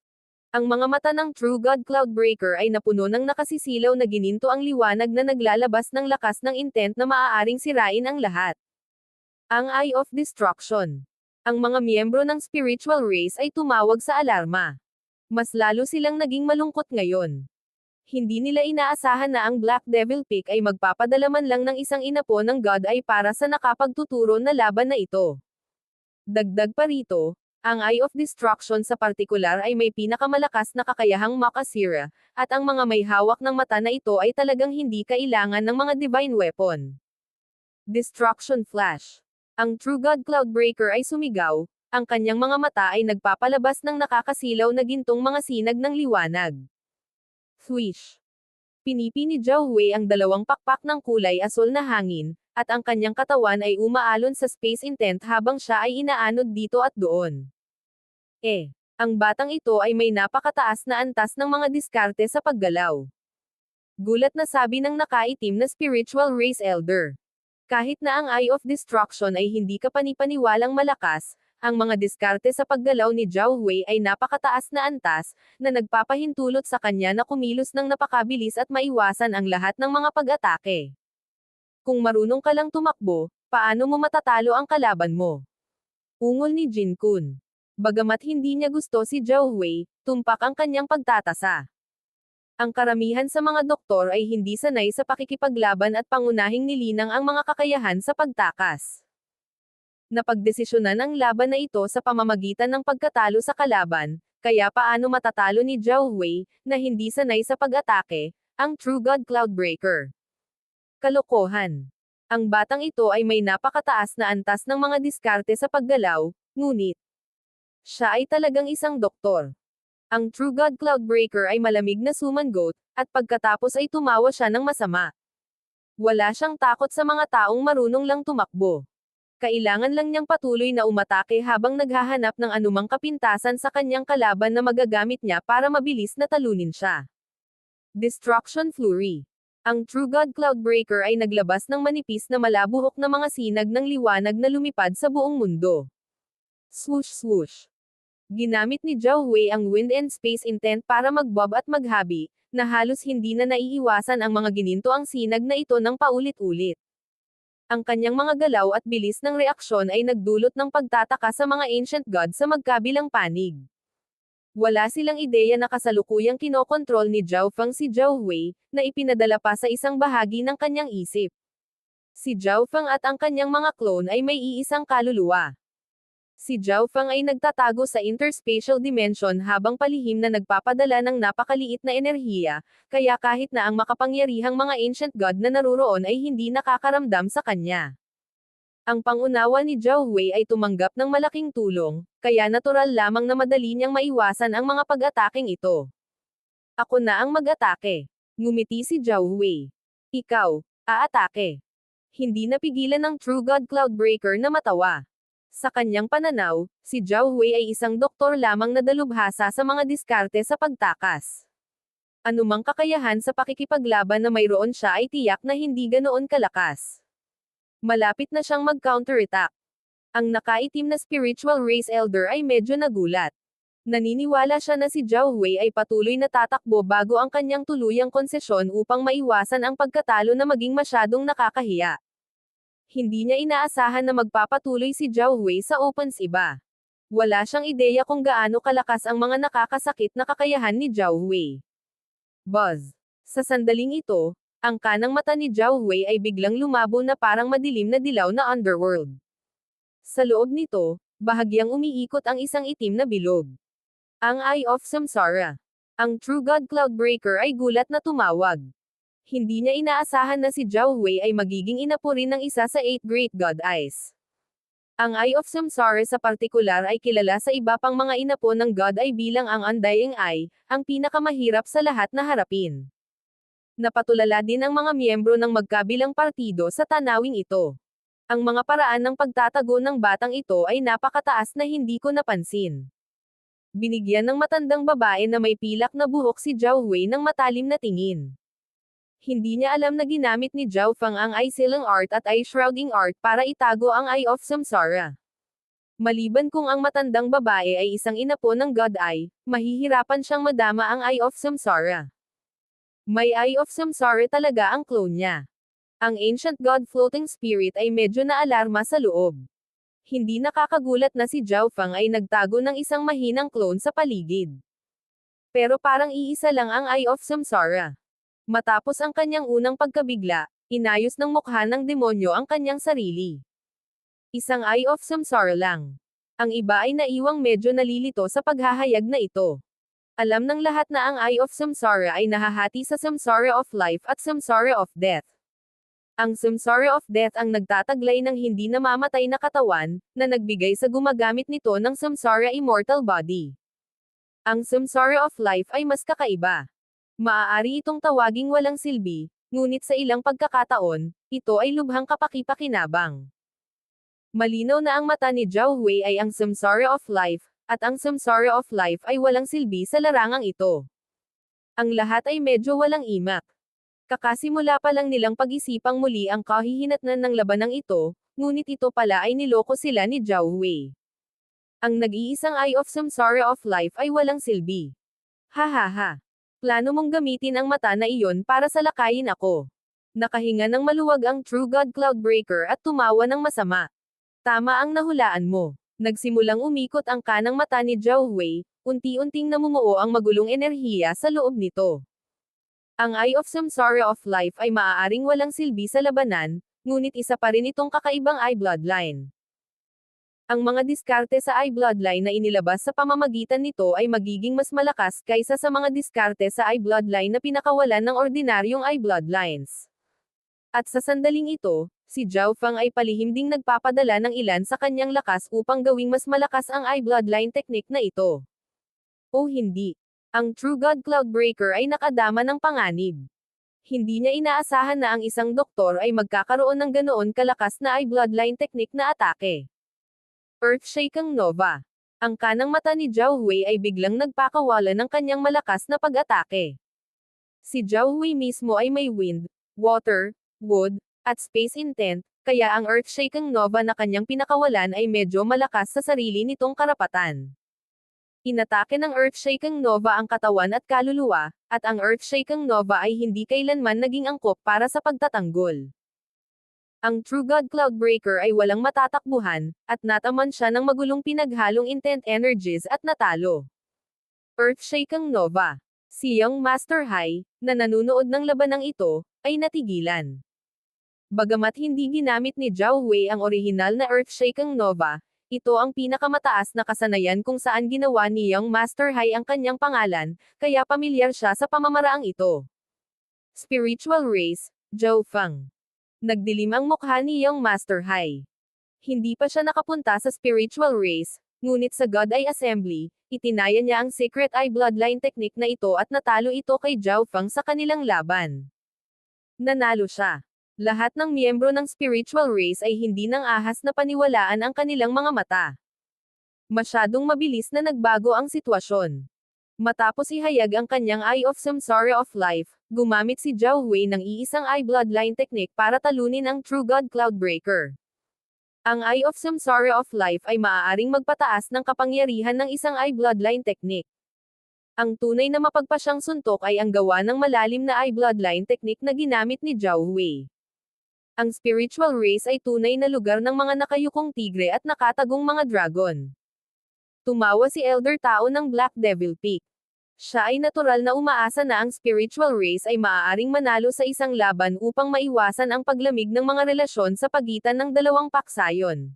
Ang mga mata ng True God Cloudbreaker ay napuno ng nakasisilaw na gininto ang liwanag na naglalabas ng lakas ng intent na maaaring sirain ang lahat. Ang Eye of Destruction. Ang mga miyembro ng spiritual race ay tumawag sa alarma. Mas lalo silang naging malungkot ngayon. Hindi nila inaasahan na ang Black Devil Peak ay magpapadala man lang ng isang inapo ng God ay para sa nakapagtuturo na laban na ito. Dagdag pa rito, ang Eye of Destruction sa partikular ay may pinakamalakas na kakayahang makasira, at ang mga may hawak ng mata na ito ay talagang hindi kailangan ng mga divine weapon. Destruction Flash. Ang True God Cloudbreaker ay sumigaw, ang kanyang mga mata ay nagpapalabas ng nakakasilaw na gintong mga sinag ng liwanag. Swish. Pinipi ni Zhao Hui ang dalawang pakpak ng kulay asul na hangin, at ang kanyang katawan ay umaalon sa space intent habang siya ay inaanod dito at doon. Ang batang ito ay may napakataas na antas ng mga diskarte sa paggalaw. Gulat na sabi ng nakaitim na spiritual race elder. Kahit na ang Eye of Destruction ay hindi kapanipaniwalang malakas, ang mga diskarte sa paggalaw ni Zhao Hui ay napakataas na antas, na nagpapahintulot sa kanya na kumilos ng napakabilis at maiwasan ang lahat ng mga pag-atake. Kung marunong ka lang tumakbo, paano mo matatalo ang kalaban mo? Ungol ni Jin Kun. Bagamat hindi niya gusto si Zhao Hui, tumpak ang kanyang pagtatasa. Ang karamihan sa mga doktor ay hindi sanay sa pakikipaglaban at pangunahing nilinang ang mga kakayahan sa pagtakas. Napagdesisyonan ang laban na ito sa pamamagitan ng pagkatalo sa kalaban, kaya paano matatalo ni Zhao Hui, na hindi sanay sa pag-atake, ang True God Cloudbreaker? Kalokohan. Ang batang ito ay may napakataas na antas ng mga diskarte sa paggalaw, ngunit siya ay talagang isang doktor. Ang True God Cloudbreaker ay malamig na sumangot, at pagkatapos ay tumawa siya ng masama. Wala siyang takot sa mga taong marunong lang tumakbo. Kailangan lang niyang patuloy na umatake habang naghahanap ng anumang kapintasan sa kanyang kalaban na magagamit niya para mabilis na talunin siya. Destruction Flurry. Ang True God Cloudbreaker ay naglabas ng manipis na malabuhok na mga sinag ng liwanag na lumipad sa buong mundo. Swoosh swoosh. Ginamit ni Zhao Hui ang Wind and Space Intent para magbob at maghabi, na halos hindi na naiiwasan ang mga ginintoang sinag na ito ng paulit-ulit. Ang kanyang mga galaw at bilis ng reaksyon ay nagdulot ng pagtataka sa mga ancient gods sa magkabilang panig. Wala silang ideya na kasalukuyang kinokontrol ni Zhao Feng si Zhao Hui, na ipinadala pa sa isang bahagi ng kanyang isip. Si Zhao Feng at ang kanyang mga clone ay may iisang kaluluwa. Si Zhao Feng ay nagtatago sa interspatial dimension habang palihim na nagpapadala ng napakaliit na enerhiya, kaya kahit na ang makapangyarihang mga ancient god na naruroon ay hindi nakakaramdam sa kanya. Ang pangunawa ni Zhao Hui ay tumanggap ng malaking tulong, kaya natural lamang na madali niyang maiwasan ang mga pag-ataking ito. Ako na ang mag-atake. Ngumiti si Zhao Hui. Ikaw, aatake. Hindi napigilan ng True God Cloudbreaker na matawa. Sa kanyang pananaw, si Zhao Hui ay isang doktor lamang na dalubhasa sa mga diskarte sa pagtakas. Anumang kakayahan sa pakikipaglaban na mayroon siya ay tiyak na hindi ganoon kalakas. Malapit na siyang mag-counterattack. Ang nakaitim na spiritual race elder ay medyo nagulat. Naniniwala siya na si Zhao Hui ay patuloy na tatakbo bago ang kanyang tuluyang konsesyon upang maiwasan ang pagkatalo na maging masyadong nakakahiya. Hindi niya inaasahan na magpapatuloy si Zhao Hui sa Opens iba. Wala siyang ideya kung gaano kalakas ang mga nakakasakit na kakayahan ni Zhao Hui. Buzz. Sa sandaling ito, ang kanang mata ni Zhao Hui ay biglang lumabo na parang madilim na dilaw na underworld. Sa loob nito, bahagyang umiikot ang isang itim na bilog. Ang Eye of Samsara. Ang True God Cloudbreaker ay gulat na tumawag. Hindi niya inaasahan na si Zhao Hui ay magiging inapo rin ng isa sa 8 Great God Eyes. Ang Eye of Samsara sa partikular ay kilala sa iba pang mga inapo ng God Eye bilang ang Undying Eye, ang pinakamahirap sa lahat na harapin. Napatulala din ang mga miyembro ng magkabilang partido sa tanawing ito. Ang mga paraan ng pagtatago ng batang ito ay napakataas na hindi ko napansin. Binigyan ng matandang babae na may pilak na buhok si Zhao Hui ng matalim na tingin. Hindi niya alam na ginamit ni Zhao Feng ang Eye Sealing Art at Eye Shrouding Art para itago ang Eye of Samsara. Maliban kung ang matandang babae ay isang inapo ng God Eye, mahihirapan siyang madama ang Eye of Samsara. May Eye of Samsara talaga ang clone niya. Ang Ancient God Floating Spirit ay medyo naalarma sa loob. Hindi nakakagulat na si Zhao Feng ay nagtago ng isang mahinang clone sa paligid. Pero parang iisa lang ang Eye of Samsara. Matapos ang kanyang unang pagkabigla, inayos ng mukha ng demonyo ang kanyang sarili. Isang Eye of Samsara lang. Ang iba ay naiwang medyo nalilito sa paghahayag na ito. Alam ng lahat na ang Eye of Samsara ay nahahati sa Samsara of Life at Samsara of Death. Ang Samsara of Death ang nagtataglay ng hindi namamatay na katawan, na nagbigay sa gumagamit nito ng Samsara Immortal Body. Ang Samsara of Life ay mas kakaiba. Maaari itong tawaging walang silbi, ngunit sa ilang pagkakataon, ito ay lubhang kapaki-pakinabang. Malinaw na ang mata ni Zhao Hui ay ang samsara of life, at ang samsara of life ay walang silbi sa larangang ito. Ang lahat ay medyo walang imak. Kakasimula pa lang nilang pag-isipang muli ang kahihinatnan ng labanang ito, ngunit ito pala ay niloko sila ni Zhao Hui. Ang nag-iisang Eye of Samsara of Life ay walang silbi. Hahaha. Plano mong gamitin ang mata na iyon para salakayin ako. Nakahinga ng maluwag ang True God Cloudbreaker at tumawa ng masama. Tama ang nahulaan mo. Nagsimulang umikot ang kanang mata ni Zhao Hui, unti-unting namumuo ang magulong enerhiya sa loob nito. Ang Eye of Samsara of Life ay maaaring walang silbi sa labanan, ngunit isa pa rin itong kakaibang Eye Bloodline. Ang mga diskarte sa Eye Bloodline na inilabas sa pamamagitan nito ay magiging mas malakas kaysa sa mga diskarte sa Eye Bloodline na pinakawalan ng ordinaryong Eye Bloodlines. At sa sandaling ito, si Zhao Fang ay palihim ding nagpapadala ng ilan sa kanyang lakas upang gawing mas malakas ang Eye Bloodline technique na ito. O hindi. Ang True God Cloudbreaker ay nakadama ng panganib. Hindi niya inaasahan na ang isang doktor ay magkakaroon ng ganoon kalakas na Eye Bloodline technique na atake. Earthshaking Nova. Ang kanang mata ni Zhao Hui ay biglang nagpakawala ng kanyang malakas na pag-atake. Si Zhao Hui mismo ay may wind, water, wood, at space intent, kaya ang Earthshaking Nova na kanyang pinakawalan ay medyo malakas sa sarili nitong karapatan. Inatake ng Earthshaking Nova ang katawan at kaluluwa, at ang Earthshaking Nova ay hindi kailanman naging angkop para sa pagtatanggol. Ang True God Cloudbreaker ay walang matatakbuhan, at nataman siya ng magulong pinaghalong intent energies at natalo. Earthshaking Nova. Si Young Master Hai, na nanunood ng labanang ito, ay natigilan. Bagamat hindi ginamit ni Zhao Hui ang orihinal na Earthshaking Nova, ito ang pinakamataas na kasanayan kung saan ginawa ni Young Master Hai ang kanyang pangalan, kaya pamilyar siya sa pamamaraang ito. Spiritual Race, Zhao Fang. Nagdilim ang mukha ni Young Master Hai. Hindi pa siya nakapunta sa spiritual race, ngunit sa God Eye Assembly, itinaya niya ang Secret Eye Bloodline technique na ito at natalo ito kay Zhao Fang sa kanilang laban. Nanalo siya. Lahat ng miyembro ng spiritual race ay hindi nang ahas na paniwalaan ang kanilang mga mata. Masyadong mabilis na nagbago ang sitwasyon. Matapos ihayag ang kanyang Eye of Samsara of Life, gumamit si Zhao Hui ng iisang Eye Bloodline technique para talunin ang True God Cloudbreaker. Ang Eye of Samsara of Life ay maaaring magpataas ng kapangyarihan ng isang Eye Bloodline technique. Ang tunay na mapagpasyang suntok ay ang gawa ng malalim na Eye Bloodline technique na ginamit ni Zhao Hui. Ang spiritual race ay tunay na lugar ng mga nakayukong tigre at nakatagong mga dragon. Tumawa si Elder Tao ng Black Devil Peak. Siya ay natural na umaasa na ang spiritual race ay maaaring manalo sa isang laban upang maiwasan ang paglamig ng mga relasyon sa pagitan ng dalawang paksayon.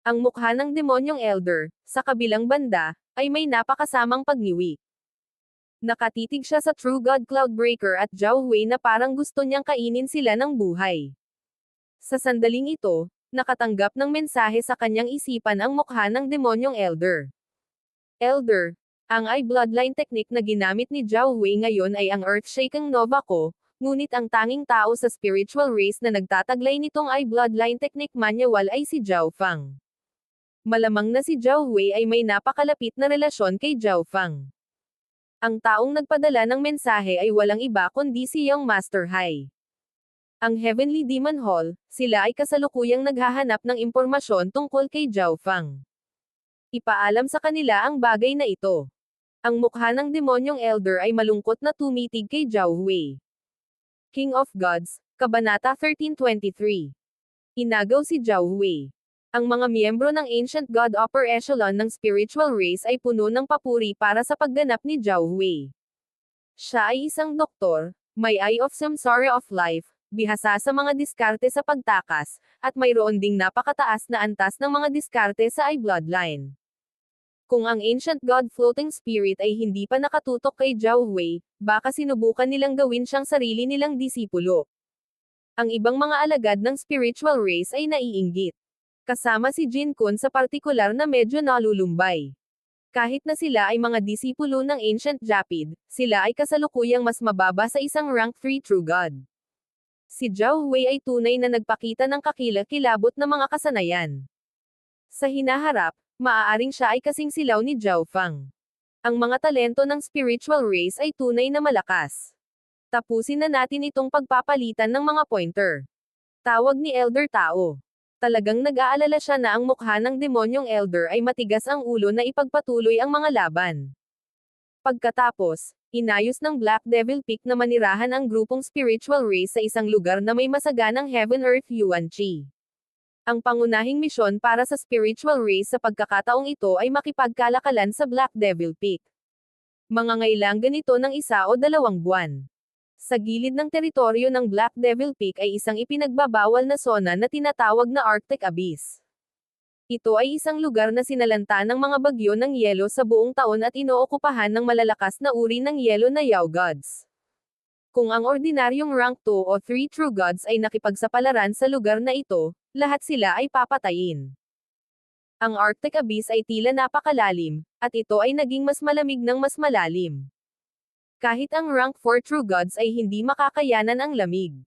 Ang mukha ng demonyong Elder, sa kabilang banda, ay may napakasamang pagniwi. Nakatitig siya sa True God Cloudbreaker at Zhao Hui na parang gusto niyang kainin sila ng buhay. Sa sandaling ito, nakatanggap ng mensahe sa kanyang isipan ang mukha ng demonyong Elder. Elder, ang Eye Bloodline technique na ginamit ni Zhao Hui ngayon ay ang Earthshaking Nova ko, ngunit ang tanging tao sa spiritual race na nagtataglay nitong Eye Bloodline technique manual ay si Zhao Fang. Malamang na si Zhao Hui ay may napakalapit na relasyon kay Zhao Fang. Ang taong nagpadala ng mensahe ay walang iba kundi si Young Master Hai. Ang Heavenly Demon Hall, sila ay kasalukuyang naghahanap ng impormasyon tungkol kay Zhao Fang. Ipaalam sa kanila ang bagay na ito. Ang mukha ng demonyong Elder ay malungkot na tumitig kay Zhao Hui. King of Gods, Kabanata 1323. Inagaw si Zhao Hui. Ang mga miyembro ng Ancient God Upper Echelon ng Spiritual Race ay puno ng papuri para sa pagganap ni Zhao Hui. Siya ay isang doktor, may Eye of Samsara of Life, bihasa sa mga diskarte sa pagtakas, at mayroon ding napakataas na antas ng mga diskarte sa Eye Bloodline. Kung ang Ancient God Floating Spirit ay hindi pa nakatutok kay Zhao Hui, baka sinubukan nilang gawin siyang sarili nilang disipulo. Ang ibang mga alagad ng spiritual race ay naiinggit. Kasama si Jin Kun sa partikular na medyo nalulumbay. Kahit na sila ay mga disipulo ng Ancient Japid, sila ay kasalukuyang mas mababa sa isang rank 3 True God. Si Zhao Wei ay tunay na nagpakita ng kakilakilabot na mga kasanayan. Sa hinaharap, maaaring siya ay kasing silaw ni Zhao Fang. Ang mga talento ng spiritual race ay tunay na malakas. Tapusin na natin itong pagpapalitan ng mga pointer. Tawag ni Elder Tao. Talagang nag-aalala siya na ang mukha ng demonyong Elder ay matigas ang ulo na ipagpatuloy ang mga laban. Pagkatapos, inayos ng Black Devil Peak na manirahan ang grupong spiritual race sa isang lugar na may masaganang Heaven-Earth Yuan Chi. Ang pangunahing misyon para sa spiritual race sa pagkakataong ito ay makipagkalakalan sa Black Devil Peak. Mangangailangan ito ng 1 o 2 buwan. Sa gilid ng teritoryo ng Black Devil Peak ay isang ipinagbabawal na zona na tinatawag na Arctic Abyss. Ito ay isang lugar na sinalanta ng mga bagyo ng yelo sa buong taon at inookupahan ng malalakas na uri ng yelo na Yao Gods. Kung ang ordinaryong rank 2 o 3 True Gods ay nakipagsapalaran sa lugar na ito, lahat sila ay papatayin. Ang Arctic Abyss ay tila napakalalim, at ito ay naging mas malamig ng mas malalim. Kahit ang rank 4 True Gods ay hindi makakayanan ang lamig.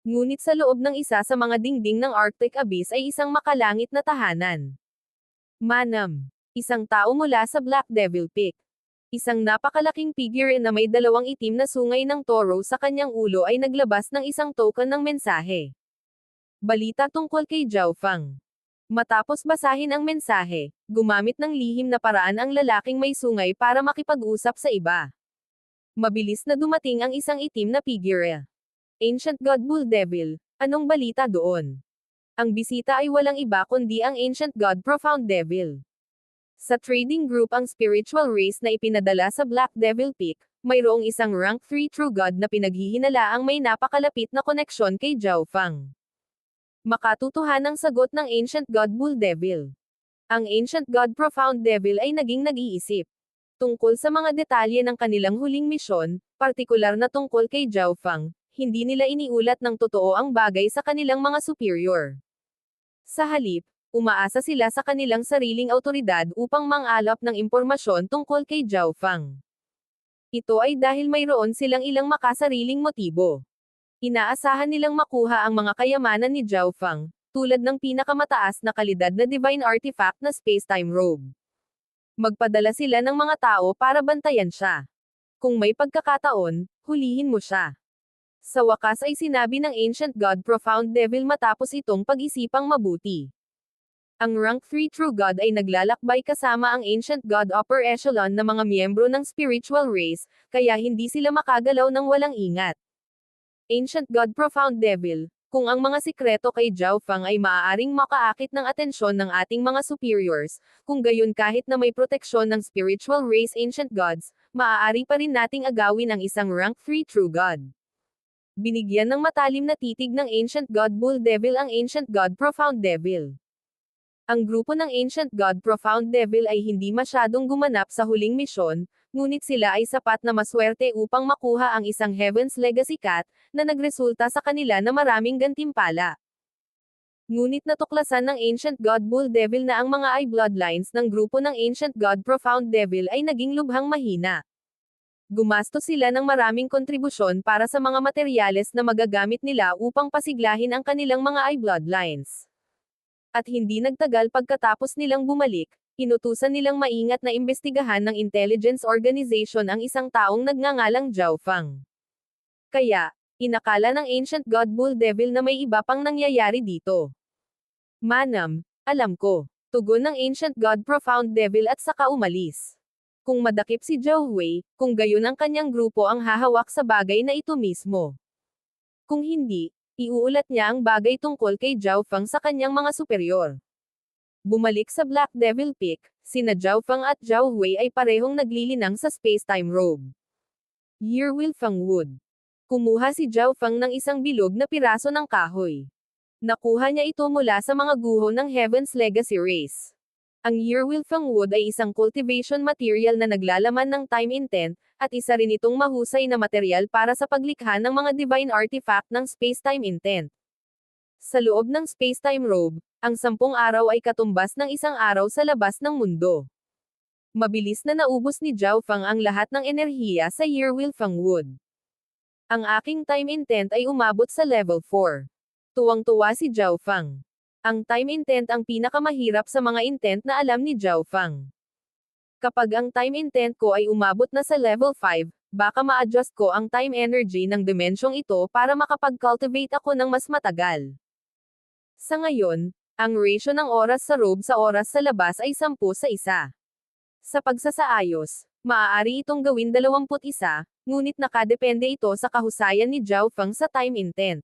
Ngunit sa loob ng isa sa mga dingding ng Arctic Abyss ay isang makalangit na tahanan. Manam. Isang tao mula sa Black Devil Peak. Isang napakalaking figure na may 2 itim na sungay ng toro sa kanyang ulo ay naglabas ng isang token ng mensahe. Balita tungkol kay Zhao Fang. Matapos basahin ang mensahe, gumamit ng lihim na paraan ang lalaking may sungay para makipag-usap sa iba. Mabilis na dumating ang isang itim na figure. Ancient God Bull Devil, anong balita doon? Ang bisita ay walang iba kundi ang Ancient God Profound Devil. Sa trading group ang spiritual race na ipinadala sa Black Devil Peak, mayroong isang rank 3 True God na pinaghihinalaang may napakalapit na koneksyon kay Zhao Fang. Makatutuhanang sagot ng Ancient God Bull Devil. Ang Ancient God Profound Devil ay naging nag-iisip tungkol sa mga detalye ng kanilang huling misyon, partikular na tungkol kay Zhao Fang, hindi nila iniulat ng totoo ang bagay sa kanilang mga superior. Sa halip, umaasa sila sa kanilang sariling autoridad upang mang-alap ng impormasyon tungkol kay Zhao Fang. Ito ay dahil mayroon silang ilang makasariling motibo. Inaasahan nilang makuha ang mga kayamanan ni Zhao Fang, tulad ng pinakamataas na kalidad na divine artifact na space-time robe. Magpadala sila ng mga tao para bantayan siya. Kung may pagkakataon, hulihin mo siya. Sa wakas ay sinabi ng Ancient God Profound Devil matapos itong pag-isipang mabuti. Ang rank 3 True God ay naglalakbay kasama ang Ancient God Upper Echelon na mga miyembro ng spiritual race, kaya hindi sila makagalaw ng walang ingat. Ancient God Profound Devil, kung ang mga sikreto kay Zhao Fang ay maaaring makaakit ng atensyon ng ating mga superiors, kung gayon kahit na may proteksyon ng spiritual race Ancient Gods, maaari pa rin nating agawin ang isang rank 3 True God. Binigyan ng matalim na titig ng Ancient God Bull Devil ang Ancient God Profound Devil. Ang grupo ng Ancient God Profound Devil ay hindi masyadong gumanap sa huling misyon, ngunit sila ay sapat na maswerte upang makuha ang isang Heaven's Legacy Cat, na nagresulta sa kanila na maraming gantimpala. Ngunit natuklasan ng Ancient God Bull Devil na ang mga eye bloodlines ng grupo ng Ancient God Profound Devil ay naging lubhang mahina. Gumastos sila ng maraming kontribusyon para sa mga materyales na magagamit nila upang pasiglahin ang kanilang mga eye bloodlines. At hindi nagtagal pagkatapos nilang bumalik, inutusan nilang maingat na imbestigahan ng intelligence organization ang isang taong nagngangalang Zhao Fang. Kaya, inakala ng Ancient God Bull Devil na may iba pang nangyayari dito. Manam, alam ko. Tugon ng Ancient God Profound Devil at saka umalis. Kung madakip si Zhao Wei, kung gayon ang kanyang grupo ang hahawak sa bagay na ito mismo. Kung hindi, iuulat niya ang bagay tungkol kay Zhao Fang sa kanyang mga superior. Bumalik sa Black Devil Peak, sina Zhao Fang at Zhao Wei ay parehong naglilinang sa space-time robe. Yearwill Fangwood. Kumuha si Zhao Fang ng isang bilog na piraso ng kahoy. Nakuha niya ito mula sa mga guho ng Heaven's Legacy Race. Ang Yearwill Fangwood ay isang cultivation material na naglalaman ng time intent, at isa rin itong mahusay na material para sa paglikha ng mga divine artifact ng space-time intent. Sa loob ng space-time robe, ang 10 araw ay katumbas ng isang araw sa labas ng mundo. Mabilis na naubos ni Zhao Fang ang lahat ng enerhiya sa Yearwheel Fangwood. Ang aking time intent ay umabot sa level 4. Tuwang-tuwa si Zhao Fang. Ang time intent ang pinakamahirap sa mga intent na alam ni Zhao Fang. Kapag ang time intent ko ay umabot na sa level 5, baka ma-adjust ko ang time energy ng dimensyong ito para makapag-cultivate ako ng mas matagal. Sa ngayon, ang ratio ng oras sa robe sa oras sa labas ay 10:1. Sa pagsasaayos, maaari itong gawin 21, ngunit nakadepende ito sa kahusayan ni Zhao Fang sa time intent.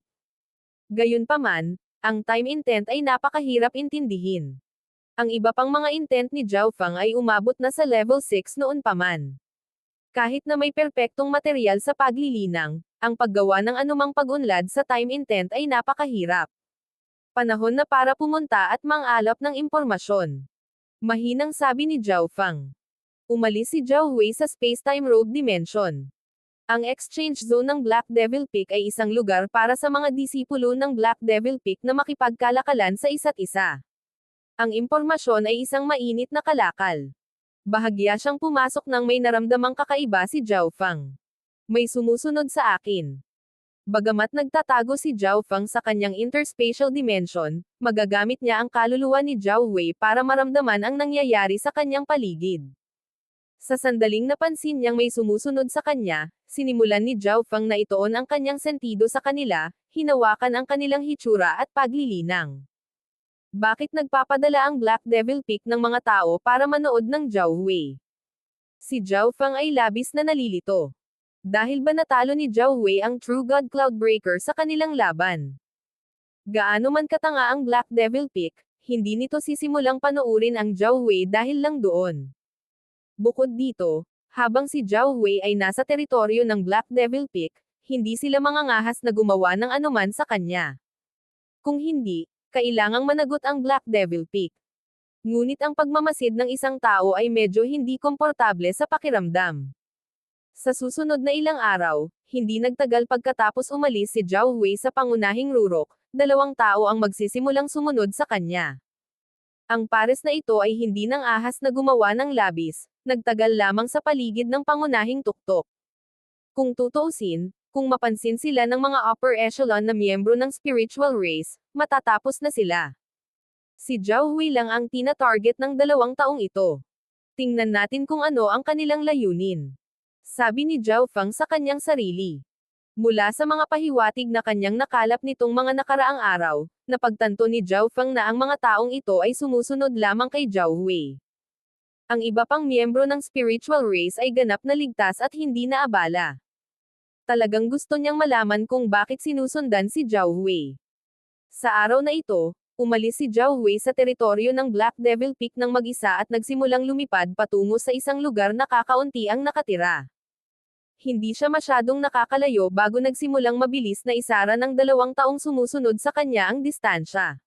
Gayunpaman, ang time intent ay napakahirap intindihin. Ang iba pang mga intent ni Zhao Fang ay umabot na sa level 6 noon pa man. Kahit na may perpektong material sa paglilinang, ang paggawa ng anumang pag-unlad sa time intent ay napakahirap. Panahon na para pumunta at mangalap ng impormasyon. Mahinang sabi ni Zhao Fang. Umalis si Zhao Hui sa space-time robe dimension. Ang exchange zone ng Black Devil Peak ay isang lugar para sa mga disipulo ng Black Devil Peak na makipagkalakalan sa isa't isa. Ang impormasyon ay isang mainit na kalakal. Bahagya siyang pumasok nang may naramdamang kakaiba si Zhao Fang. May sumusunod sa akin. Bagamat nagtatago si Zhao Fang sa kanyang interspatial dimension, magagamit niya ang kaluluwa ni Zhao Hui para maramdaman ang nangyayari sa kanyang paligid. Sa sandaling napansin niyang may sumusunod sa kanya, sinimulan ni Zhao Fang na itoon ang kanyang sentido sa kanila, hinawakan ang kanilang hitsura at paglilinang. Bakit nagpapadala ang Black Devil Peak ng mga tao para manood ng Zhao Hui? Si Zhao Fang ay labis na nalilito. Dahil ba natalo ni Zhao Hui ang True God Cloudbreaker sa kanilang laban? Gaano man katanga ang Black Devil Peak, hindi nito sisimulang panoorin ang Zhao Hui dahil lang doon. Bukod dito, habang si Zhao Hui ay nasa teritoryo ng Black Devil Peak, hindi sila mangangahas na gumawa ng anuman sa kanya. Kung hindi, kailangang managot ang Black Devil Peak. Ngunit ang pagmamasid ng isang tao ay medyo hindi komportable sa pakiramdam. Sa susunod na ilang araw, hindi nagtagal pagkatapos umalis si Zhao Hui sa pangunahing rurok, 2 tao ang magsisimulang sumunod sa kanya. Ang pares na ito ay hindi nang ahas na gumawa ng labis, nagtagal lamang sa paligid ng pangunahing tuktok. Kung tutuusin, kung mapansin sila ng mga upper echelon na miyembro ng spiritual race, matatapos na sila. Si Zhao Hui lang ang tina-target ng 2 taong ito. Tingnan natin kung ano ang kanilang layunin. Sabi ni Zhao Fang sa kanyang sarili. Mula sa mga pahiwatig na kanyang nakalap nitong mga nakaraang araw, napagtanto ni Zhao Fang na ang mga taong ito ay sumusunod lamang kay Zhao Hui. Ang iba pang miyembro ng spiritual race ay ganap na ligtas at hindi naabala. Talagang gusto niyang malaman kung bakit sinusundan si Zhao Hui. Sa araw na ito, umalis si Zhao Hui sa teritoryo ng Black Devil Peak ng mag-isa at nagsimulang lumipad patungo sa isang lugar na kakaunti ang nakatira. Hindi siya masyadong nakakalayo bago nagsimulang mabilis na isara ng 2 taong sumusunod sa kanya ang distansya.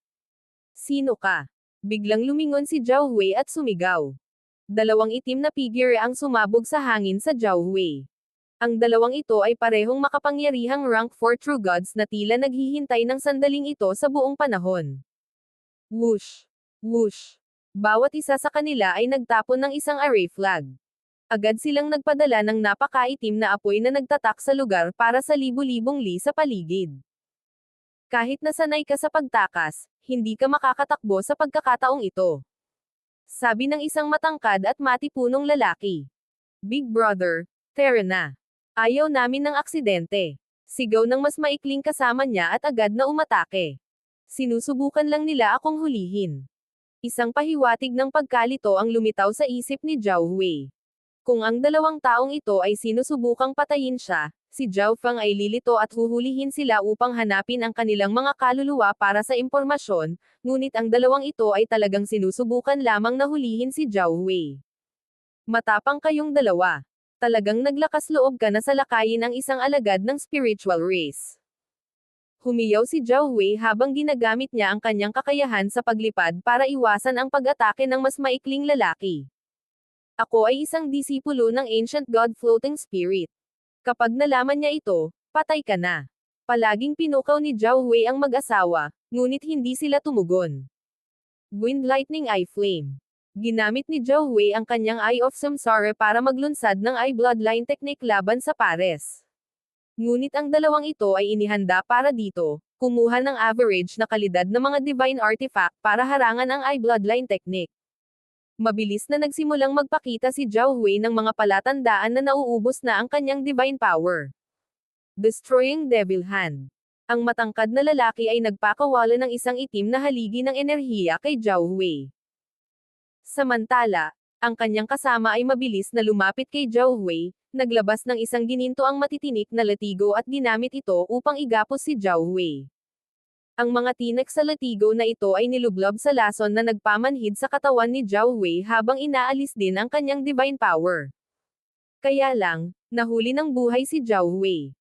Sino ka? Biglang lumingon si Zhao Hui at sumigaw. 2 itim na figure ang sumabog sa hangin sa Zhao Hui. Ang 2 ito ay parehong makapangyarihang rank 4 True Gods na tila naghihintay ng sandaling ito sa buong panahon. Whoosh! Whoosh! Bawat isa sa kanila ay nagtapon ng isang array flag. Agad silang nagpadala ng napakaitim na apoy na nagtatak sa lugar para sa libu-libong li sa paligid. Kahit nasanay ka sa pagtakas, hindi ka makakatakbo sa pagkakataong ito. Sabi ng isang matangkad at matipunong lalaki. Big Brother, tara na. Ayaw namin ng aksidente. Sigaw ng mas maikling kasama niya at agad na umatake. Sinusubukan lang nila akong hulihin. Isang pahiwatig ng pagkalito ang lumitaw sa isip ni Zhao Hui. Kung ang 2 taong ito ay sinusubukang patayin siya, si Zhao Fang ay lilito at huhulihin sila upang hanapin ang kanilang mga kaluluwa para sa impormasyon, ngunit ang 2 ito ay talagang sinusubukan lamang na hulihin si Zhao Hui. Matapang kayong 2. Talagang naglakas loob ka na salakayin ang isang alagad ng spiritual race. Humiyaw si Zhao Hui habang ginagamit niya ang kanyang kakayahan sa paglipad para iwasan ang pag-atake ng mas maikling lalaki. Ako ay isang disipulo ng Ancient God Floating Spirit. Kapag nalaman niya ito, patay ka na. Palaging pinukaw ni Zhao Hui ang mag-asawa, ngunit hindi sila tumugon. Wind Lightning Eye Flame. Ginamit ni Zhao Wei ang kanyang Eye of Samsara para maglunsad ng Eye Bloodline Technique laban sa pares. Ngunit ang dalawang ito ay inihanda para dito, kumuha ng average na kalidad ng mga divine artifact para harangan ang Eye Bloodline Technique. Mabilis na nagsimulang magpakita si Zhao Wei ng mga palatandaan na nauubos na ang kanyang divine power. Destroying Devil Hand. Ang matangkad na lalaki ay nagpakawala ng isang itim na haligi ng enerhiya kay Zhao Wei. Samantala, ang kanyang kasama ay mabilis na lumapit kay Zhao Wei, naglabas ng isang gininto ang matitinik na latigo at ginamit ito upang igapos si Zhao Wei. Ang mga tinek sa latigo na ito ay nilublob sa lason na nagpamanhid sa katawan ni Zhao Wei habang inaalis din ang kanyang divine power. Kaya lang, nahuli ng buhay si Zhao Wei.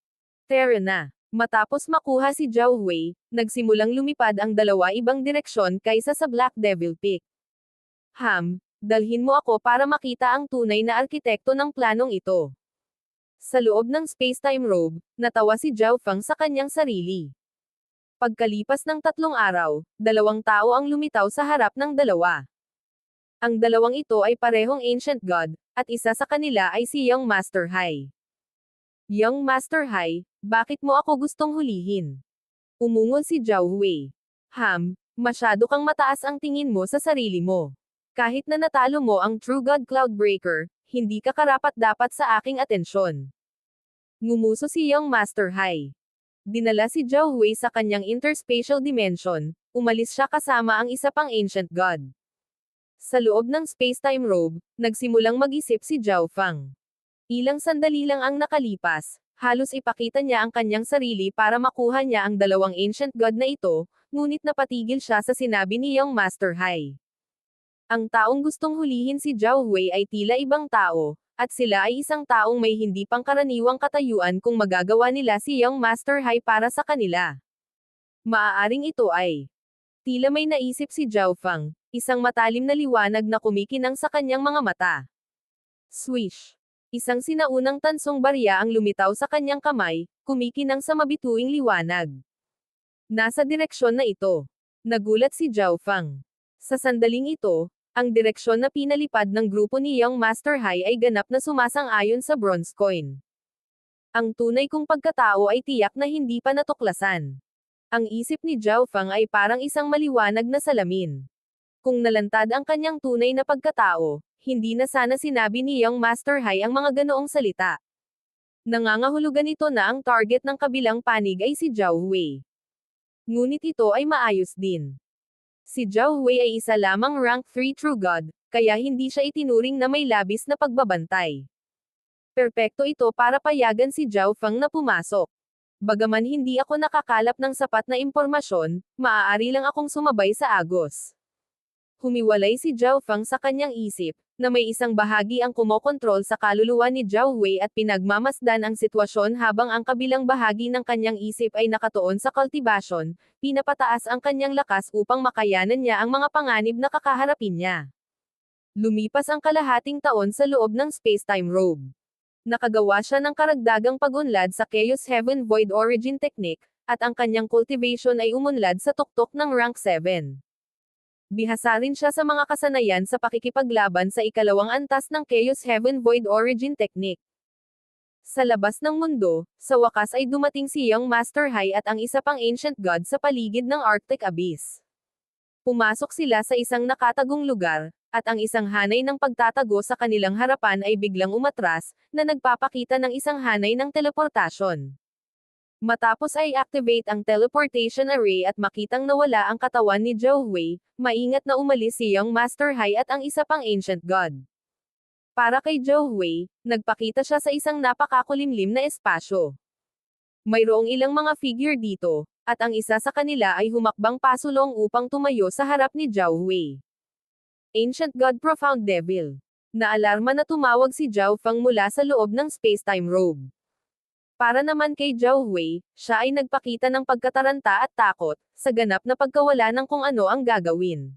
Tara na. Matapos makuha si Zhao Wei, nagsimulang lumipad ang dalawa ibang direksyon kaysa sa Black Devil Peak. Dalhin mo ako para makita ang tunay na arkitekto ng planong ito. Sa loob ng space-time robe, natawa si Zhao Feng sa kanyang sarili. Pagkalipas ng 3 araw, 2 tao ang lumitaw sa harap ng dalawa. Ang dalawang ito ay parehong Ancient God, at isa sa kanila ay si Young Master Hai. Young Master Hai, bakit mo ako gustong hulihin? Umungol si Zhao Wei. Masyado kang mataas ang tingin mo sa sarili mo. Kahit na natalo mo ang True God Cloudbreaker, hindi ka karapat-dapat sa aking atensyon. Ngumuso si Young Master Hai. Dinala si Zhao Wei sa kanyang interspatial dimension, umalis siya kasama ang isa pang Ancient God. Sa loob ng space-time robe, nagsimulang mag-isip si Zhao Feng. Ilang sandali lang ang nakalipas, halos ipakita niya ang kanyang sarili para makuha niya ang dalawang Ancient God na ito, ngunit napatigil siya sa sinabi ni Young Master Hai. Ang taong gustong hulihin si Zhao Wei ay tila ibang tao, at sila ay isang taong may hindi pangkaraniwang katayuan kung magagawa nila si Young Master Hai para sa kanila. Maaaring ito ay. Tila may naisip si Zhao Feng, isang matalim na liwanag na kumikinang sa kanyang mga mata. Swish! Isang sinaunang tansong barya ang lumitaw sa kanyang kamay, kumikinang sa mabituing liwanag. Nasa direksyon na ito. Nagulat si Zhao Feng. Sa sandaling ito, ang direksyon na pinalipad ng grupo ni Young Master Hai ay ganap na sumasang-ayon sa bronze coin. Ang tunay kong pagkatao ay tiyak na hindi pa natuklasan. Ang isip ni Zhao Feng ay parang isang maliwanag na salamin. Kung nalantad ang kanyang tunay na pagkatao, hindi na sana sinabi ni Young Master Hai ang mga ganoong salita. Nangangahulugan ito na ang target ng kabilang panig ay si Zhao Wei. Ngunit ito ay maayos din. Si Zhao Wei ay isa lamang rank 3 True God, kaya hindi siya itinuring na may labis na pagbabantay. Perpekto ito para payagan si Zhao Feng na pumasok. Bagaman hindi ako nakakalap ng sapat na impormasyon, maaari lang akong sumabay sa agos. Humiwalay si Zhao Feng sa kanyang isip, na may isang bahagi ang kumokontrol sa kaluluwa ni Zhao Wei at pinagmamasdan ang sitwasyon habang ang kabilang bahagi ng kanyang isip ay nakatuon sa kultibasyon, pinapataas ang kanyang lakas upang makayanan niya ang mga panganib na kakaharapin niya. Lumipas ang kalahating taon sa loob ng space-time robe. Nakagawa siya ng karagdagang pagunlad sa Chaos Heaven Void Origin Technique, at ang kanyang cultivation ay umunlad sa tuktok ng rank 7. Bihasa rin siya sa mga kasanayan sa pakikipaglaban sa ikalawang antas ng Chaos Heaven Void Origin Technique. Sa labas ng mundo, sa wakas ay dumating si Young Master Hai at ang isa pang Ancient God sa paligid ng Arctic Abyss. Pumasok sila sa isang nakatagong lugar, at ang isang hanay ng pagtatago sa kanilang harapan ay biglang umatras, na nagpapakita ng isang hanay ng teleportasyon. Matapos ay activate ang teleportation array at makitang nawala ang katawan ni Zhao Wei, maingat na umalis si Young Master Hai at ang isa pang Ancient God. Para kay Zhao Wei, nagpakita siya sa isang napakakulimlim na espasyo. Mayroong ilang mga figure dito, at ang isa sa kanila ay humakbang pasulong upang tumayo sa harap ni Zhao Wei. Ancient God Profound Devil. Naalarma na tumawag si Zhao Feng mula sa loob ng space-time robe. Para naman kay Zhao Wei, siya ay nagpakita ng pagkataranta at takot, sa ganap na pagkawala ng kung ano ang gagawin.